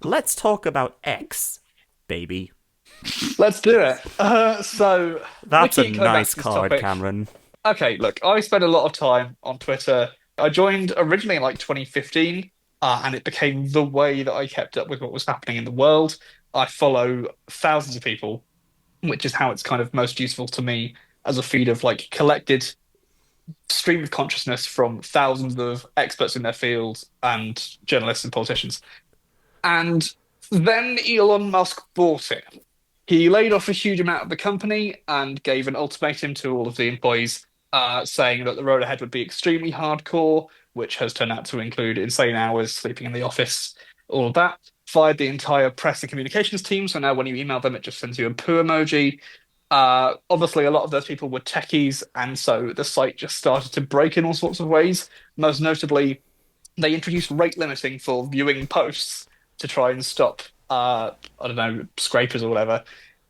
let's talk about X, baby. Let's do it. So we That's a keep coming back nice to this card, topic. Cameron. Okay, look, I spent a lot of time on Twitter. I joined originally in like 2015, and it became the way that I kept up with what was happening in the world. I follow thousands of people, which is how it's kind of most useful to me as a feed of like collected stream of consciousness from thousands of experts in their field and journalists and politicians. And then Elon Musk bought it. He laid off a huge amount of the company and gave an ultimatum to all of the employees, saying that the road ahead would be extremely hardcore, which has turned out to include insane hours, sleeping in the office, all of that. Fired the entire press and communications team. So now when you email them, it just sends you a poo emoji. Obviously, a lot of those people were techies, and so the site just started to break in all sorts of ways. Most notably, they introduced rate limiting for viewing posts to try and stop, I don't know, scrapers or whatever,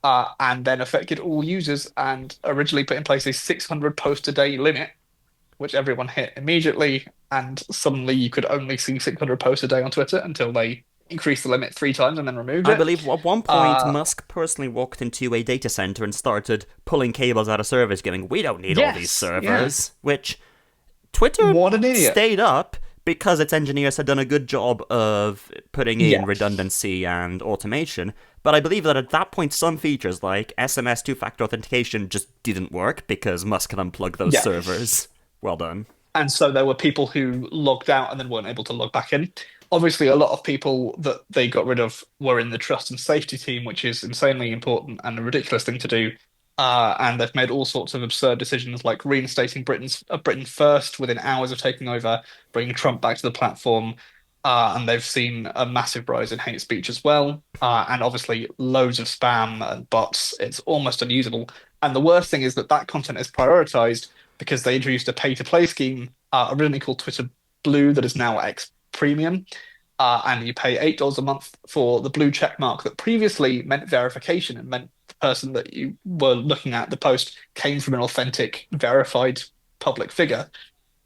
and then affected all users and originally put in place a 600 post a day limit, which everyone hit immediately. And suddenly you could only see 600 posts a day on Twitter until they increased the limit 3 times and then removed I it. believe at one point Uh, Musk personally walked into a data center and started pulling cables out of servers, going, "We don't need all these yes, yeah. servers," which Twitter What an idiot. stayed up because its engineers had done a good job of putting in Yeah. redundancy and automation. But I believe that at that point, some features like SMS two-factor authentication just didn't work because Musk had unplugged those Yeah. servers. Well done. And so there were people who logged out and then weren't able to log back in. Obviously, a lot of people that they got rid of were in the trust and safety team, which is insanely important and a ridiculous thing to do. And they've made all sorts of absurd decisions, like reinstating Britain first within hours of taking over, bringing Trump back to the platform. And they've seen a massive rise in hate speech as well. And obviously, loads of spam and bots. It's almost unusable. And the worst thing is that that content is prioritized because they introduced a pay-to-play scheme originally called Twitter Blue that is now X Premium. And you pay $8 a month for the blue check mark that previously meant verification and meant the person that you were looking at the post came from an authentic, verified public figure.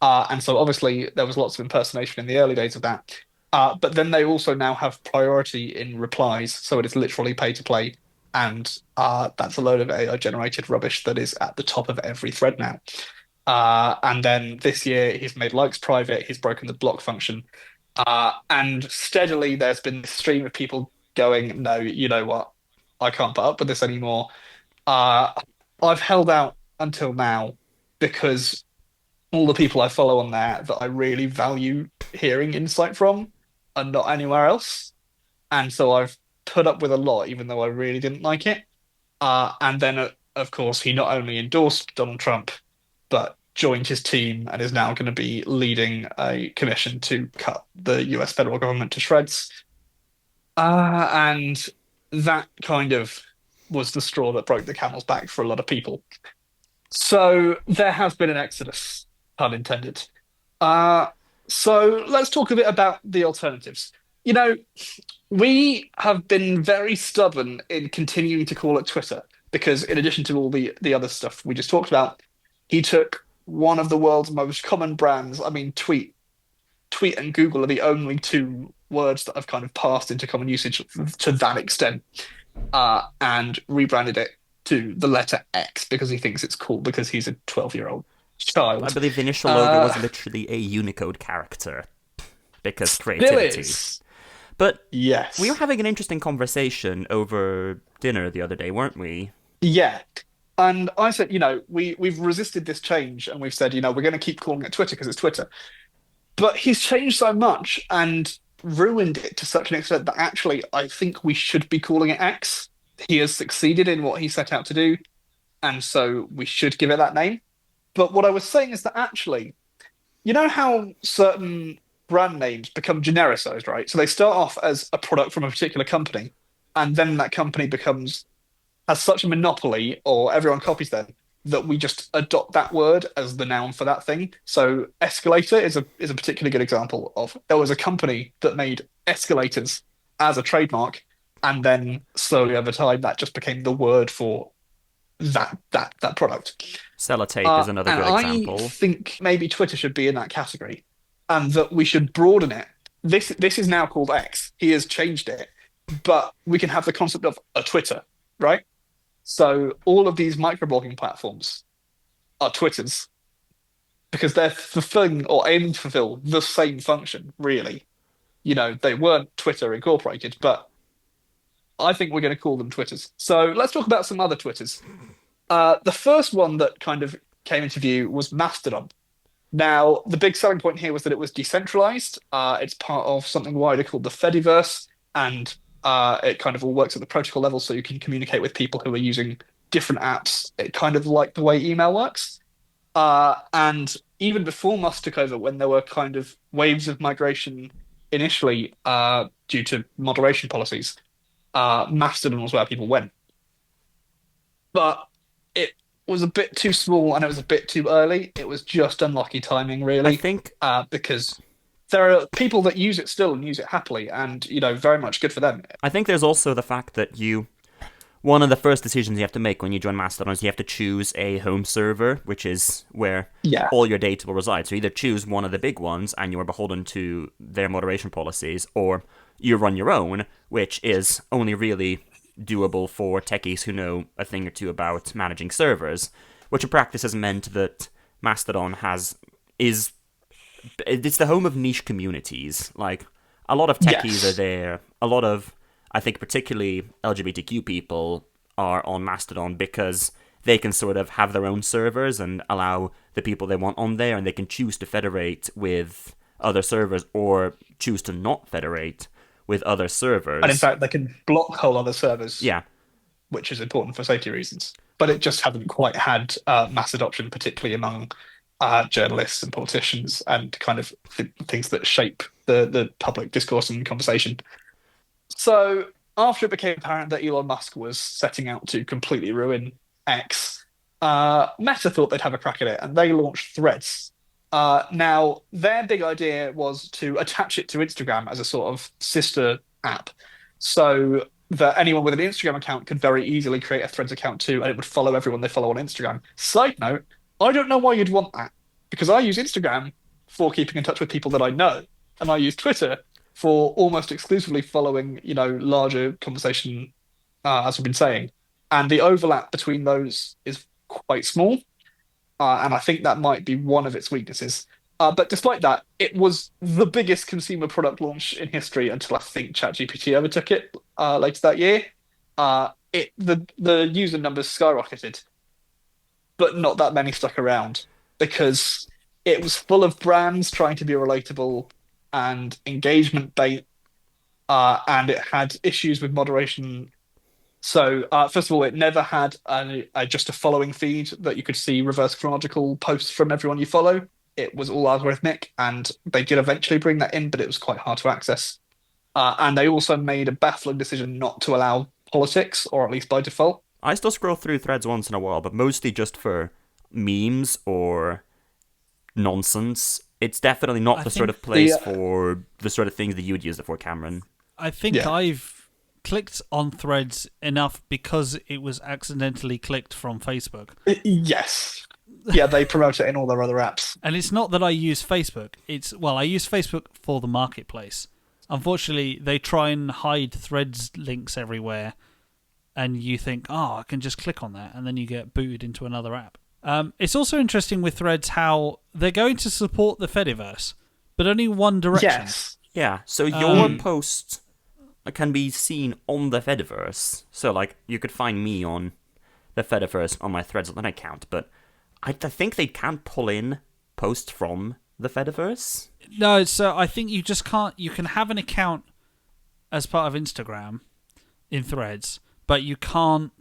And so obviously there was lots of impersonation in the early days of that. But then they also now have priority in replies, so it is literally pay to play. And that's a load of AI generated rubbish that is at the top of every thread now. And then this year he's made likes private, he's broken the block function. And steadily there's been this stream of people going, no, you know what? I can't put up with this anymore. Uh, I've held out until now because all the people I follow on there that I really value hearing insight from are not anywhere else. And so I've put up with a lot, even though I really didn't like it. And then, of course, he not only endorsed Donald Trump, but joined his team and is now going to be leading a commission to cut the US federal government to shreds. And that kind of was the straw that broke the camel's back for a lot of people. So there has been an exodus, pun intended. Uh, so let's talk a bit about the alternatives. You know, we have been very stubborn in continuing to call it Twitter because, in addition to all the other stuff we just talked about, he took one of the world's most common brands. I mean, tweet and Google are the only two words that have kind of passed into common usage to that extent, and rebranded it to the letter X because he thinks it's cool because he's a 12-year-old I child. believe the initial logo was Uh, literally a Unicode character because Still creativity. is. But we were Yes. having an interesting conversation over dinner the other day, weren't we? Yeah. And I said, we've resisted this change and we've said, we're going to keep calling it Twitter because it's Twitter. But he's changed so much and ruined it to such an extent that actually I think we should be calling it X. He has succeeded in what he set out to do, and so we should give it that name. But what I was saying is that actually, you know how certain brand names become genericized, right? So they start off as a product from a particular company, and then that company becomes has such a monopoly, or everyone copies them, that we just adopt that word as the noun for that thing. So escalator is a particularly good example of there was a company that made escalators as a trademark, and then slowly over time that just became the word for that product. Sellotape is another And good I example. think maybe Twitter should be in that category, and that we should broaden it. This is now called X. He has changed it. but we can have the concept of a Twitter, right? So all of these microblogging platforms are Twitters because they're fulfilling or aiming to fulfill the same function, really. They weren't Twitter incorporated, but I think we're going to call them Twitters. So let's talk about some other Twitters. The first one that kind of came into view was Mastodon. Now, the big selling point here was that it was decentralized. It's part of something wider called the Fediverse, and it kind of all works at the protocol level, so you can communicate with people who are using different apps. It kind of like the way email works. And even before Musk took over, when there were kind of waves of migration initially due to moderation policies, Mastodon was where people went. But it was a bit too small and it was a bit too early. It was just unlucky timing, I really, think because there are people that use it still and use it happily, and very much good for them. I think there's also the fact that one of the first decisions you have to make when you join Mastodon is you have to choose a home server, which is where Yeah. all your data will reside. So either choose one of the big ones and you are beholden to their moderation policies, or you run your own, which is only really doable for techies who know a thing or two about managing servers, which in practice has meant that Mastodon is it's the home of niche communities. Like, a lot of techies are Yes. there. A lot of, I think, particularly LGBTQ people are on Mastodon because they can sort of have their own servers and allow the people they want on there, and they can choose to federate with other servers or choose to not federate with other And in servers. fact, they can block whole other servers, Yeah, which is important for safety reasons. But it just hasn't quite had mass adoption, particularly among journalists and politicians and kind of things that shape the public discourse and conversation. So after it became apparent that Elon Musk was setting out to completely ruin X, Meta thought they'd have a crack at it, and they launched Threads. Now, their big idea was to attach it to Instagram as a sort of sister app, so that anyone with an Instagram account could very easily create a Threads account too, and it would follow everyone they follow on Instagram. Side note, I don't know why you'd want that, because I use Instagram for keeping in touch with people that I know, and I use Twitter for almost exclusively following, larger conversation, as we've been saying. And the overlap between those is quite small. And I think that might be one of its weaknesses. But despite that, it was the biggest consumer product launch in history until I think ChatGPT overtook it later that year. The user numbers skyrocketed, but not that many stuck around because it was full of brands trying to be relatable and engagement bait, and it had issues with moderation. So, first of all, it never had just a following feed that you could see reverse chronological posts from everyone you follow. It was all algorithmic, and they did eventually bring that in, but it was quite hard to access. And they also made a baffling decision not to allow politics, or at least by default. I still scroll through Threads once in a while, but mostly just for memes or nonsense. It's definitely not I the sort think of place for the sort of things that you would use it for, Cameron. I think Yeah. I've clicked on Threads enough because it was accidentally clicked from Facebook. Yes. Yeah, they promote it in all their other apps. And it's not that I use Facebook. I use Facebook for the marketplace. Unfortunately, they try and hide Threads links everywhere, and you think, oh, I can just click on that, and then you get booted into another app. It's also interesting with Threads how they're going to support the Fediverse, but only one direction. Yes. Yeah, so your post can be seen on the Fediverse. So, like, you could find me on the Fediverse on my Threads account, but I think they can't pull in posts from the Fediverse. No, so I think you just can't. You can have an account as part of Instagram in Threads, but you can't.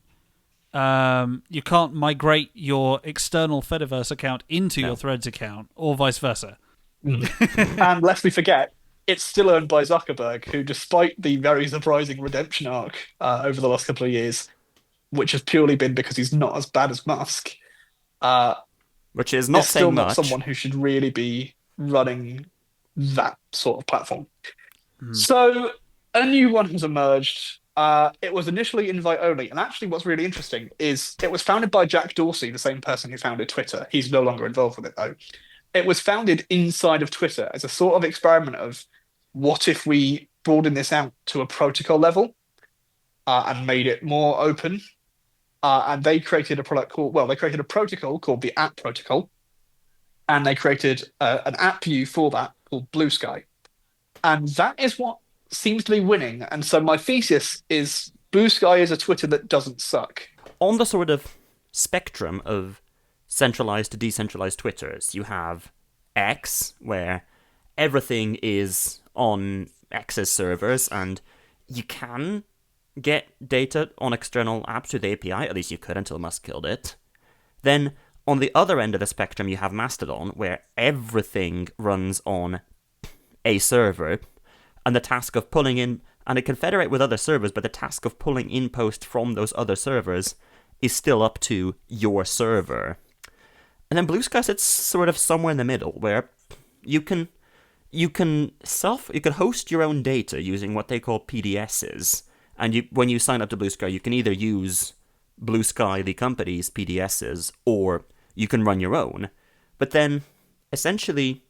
You can't migrate your external Fediverse account into your Threads account, or vice versa. And lest we forget, it's still owned by Zuckerberg, who, despite the very surprising redemption arc over the last couple of years, which has purely been because he's not as bad as Musk, uh, Which is not is still saying not much. someone who should really be running that sort of platform. So a new one has emerged. It was initially invite only, and actually, what's really interesting is it was founded by Jack Dorsey, the same person who founded Twitter. He's no longer involved with it though. It was founded inside of Twitter as a sort of experiment of what if we broaden this out to a protocol level. and made it more open. And they created a they created a protocol called the App Protocol, and they created an app view for that called Bluesky. And that is what seems to be winning. And so my thesis is Bluesky is a Twitter that doesn't suck. On the sort of spectrum of centralized to decentralized Twitters, you have X, where everything is on X's servers, and you can get data on external apps through the API. At least you could until Musk killed it. Then on the other end of the spectrum, you have Mastodon, where everything runs on a server, and the task of pulling in, and it can federate with other servers, but the task of pulling in post from those other servers is still up to your server. And then Bluesky sits sort of somewhere in the middle, where you can host your own data using what they call PDSs. And when you sign up to Bluesky, you can either use Bluesky, the company's PDSs, or you can run your own. But then, essentially,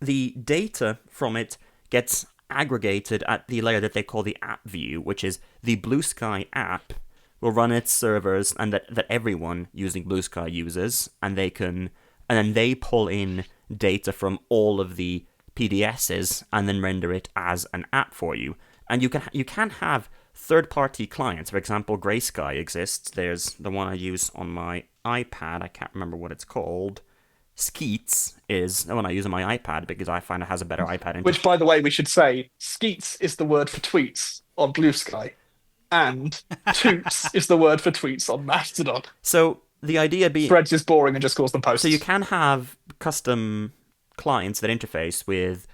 the data from it gets aggregated at the layer that they call the app view, which is the Bluesky app will run its servers, and that everyone using Bluesky uses, and then they pull in data from all of the PDSs and then render it as an app for you. And you can have third-party clients. For example, Graysky exists. There's the one I use on my iPad. I can't remember what it's called. Skeets is the one I use on my iPad because I find it has a better iPad interface. Which, by the way, we should say, Skeets is the word for tweets on Bluesky, and Toots is the word for tweets on Mastodon. So the idea being... Threads is boring and just calls them posts. So you can have custom clients that interface with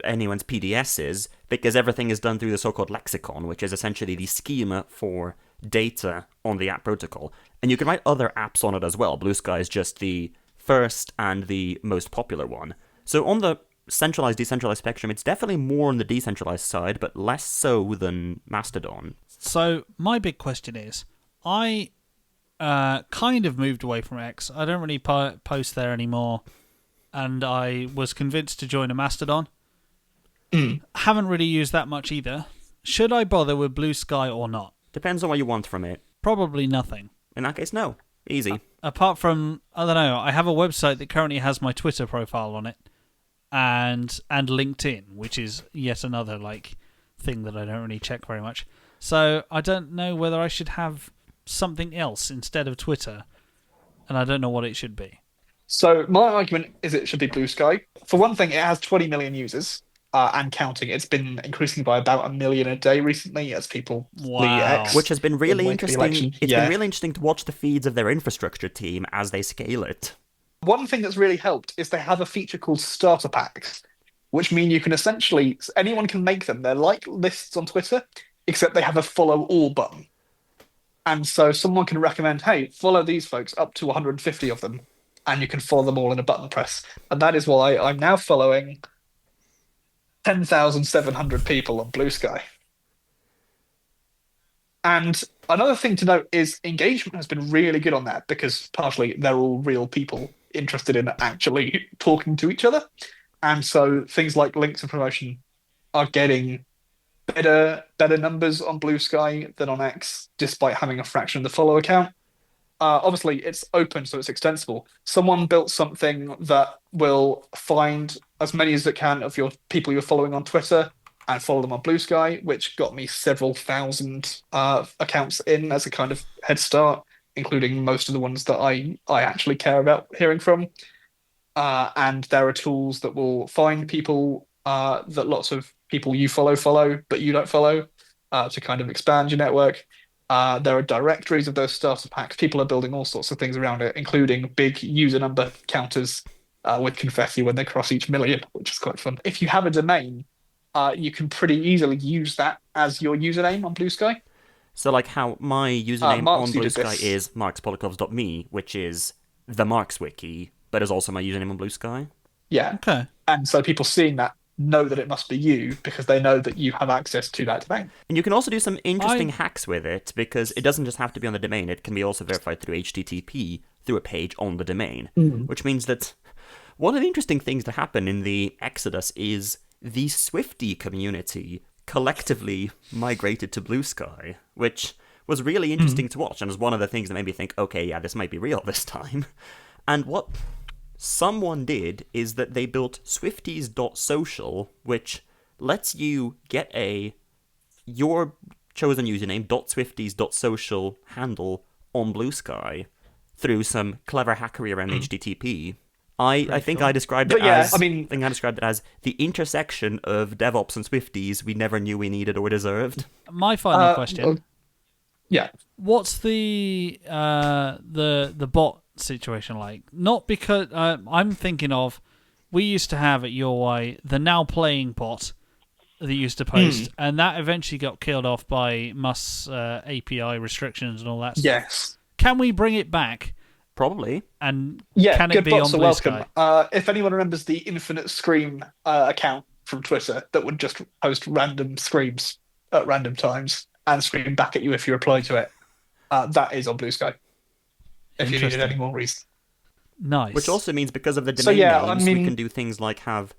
anyone's PDSs because everything is done through the so-called lexicon, which is essentially the schema for data on the app protocol. And you can write other apps on it as well. Bluesky is just the first and the most popular one. So on the centralized, decentralized spectrum, it's definitely more on the decentralized side, but less so than Mastodon. So my big question is, I kind of moved away from X. I don't really post there anymore, and I was convinced to join a Mastodon. Haven't really used that much either. Should I bother with Bluesky or not? Depends on what you want from it. Probably nothing. In that case, no. Easy. Apart from, I don't know, I have a website that currently has my Twitter profile on it, and LinkedIn, which is yet another thing that I don't really check very much. So I don't know whether I should have something else instead of Twitter, and I don't know what it should be. So my argument is it should be Bluesky. For one thing, it has 20 million users and counting. It's been increasing by about 1 million a day recently as people leave X. Which has been really interesting. It's been really interesting to watch the feeds of their infrastructure team as they scale it. One thing that's really helped is they have a feature called starter packs, which mean you can essentially, anyone can make them. They're like lists on Twitter, except they have a follow all button. And so someone can recommend, hey, follow these folks, up to 150 of them, and you can follow them all in a button press. And that is why I'm now following 10,700 people on Bluesky. And another thing to note is engagement has been really good on that because partially they're all real people interested in actually talking to each other. And so things like links and promotion are getting better numbers on Bluesky than on X, despite having a fraction of the follow account. Obviously, it's open, so it's extensible. Someone built something that will find as many as it can of your people you're following on Twitter and follow them on Bluesky, which got me several thousand accounts in as a kind of head start, including most of the ones that I actually care about hearing from. And there are tools that will find people that lots of people you follow, but you don't follow, to kind of expand your network. There are directories of those starter packs. People are building all sorts of things around it, including big user number counters with confetti when they cross each million, which is quite fun. If you have a domain, you can pretty easily use that as your username on Bluesky. So like how my username on Bluesky is markspolikovs.me, which is the Marks wiki, but is also my username on Bluesky. Yeah. Okay. And so people seeing that know that it must be you because they know that you have access to that domain. And you can also do some interesting hacks with it because it doesn't just have to be on the domain. It can be also verified through HTTP through a page on the domain, which means that one of the interesting things that happen in the Exodus is the Swiftie community collectively migrated to Bluesky, which was really interesting to watch, and was one of the things that made me think, okay, yeah, this might be real this time. And what someone did is that they built Swifties.social, which lets you get your chosen username .swifties.social handle on Bluesky through some clever hackery around HTTP. I think cool. I described But it yeah, as I mean- I think I described it as the intersection of DevOps and Swifties we never knew we needed or deserved. My final question. well, yeah. What's the bot situation like? Not because I'm thinking of, we used to have at UI the now playing bot that used to post, and that eventually got killed off by Musk's API restrictions and all that stuff. Yes. Can we bring it back? Probably. And Yeah, can it good be on bots are Bluesky? welcome. If anyone remembers the Infinite Scream account from Twitter that would just post random screams at random times and scream back at you if you reply to it, that is on Bluesky. If you needed any more reason. Nice. Which also means because of the So, domain yeah, I names, we mean- can do things like have...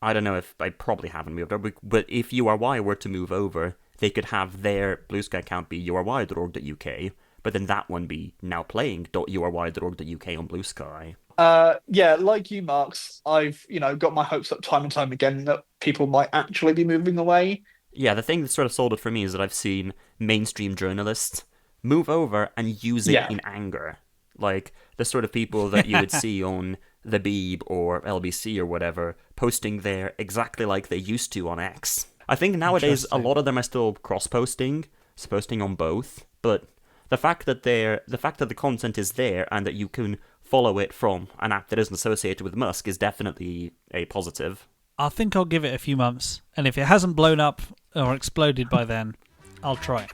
I don't know if... I probably haven't moved over, but if URY were to move over, they could have their Bluesky account be ury.org.uk, but then that one be nowplaying.ury.org.uk on Bluesky. Yeah, like you, Marks, I've got my hopes up time and time again that people might actually be moving away. Yeah, the thing that sort of sold it for me is that I've seen mainstream journalists move over and use it Yeah. in anger. Like, the sort of people that you would see on The Beeb or LBC or whatever, posting there exactly like they used to on X. I think nowadays a lot of them are still cross-posting, so posting on both, but the fact that the content is there and that you can follow it from an app that isn't associated with Musk is definitely a positive. I think I'll give it a few months, and if it hasn't blown up or exploded by then, I'll try it.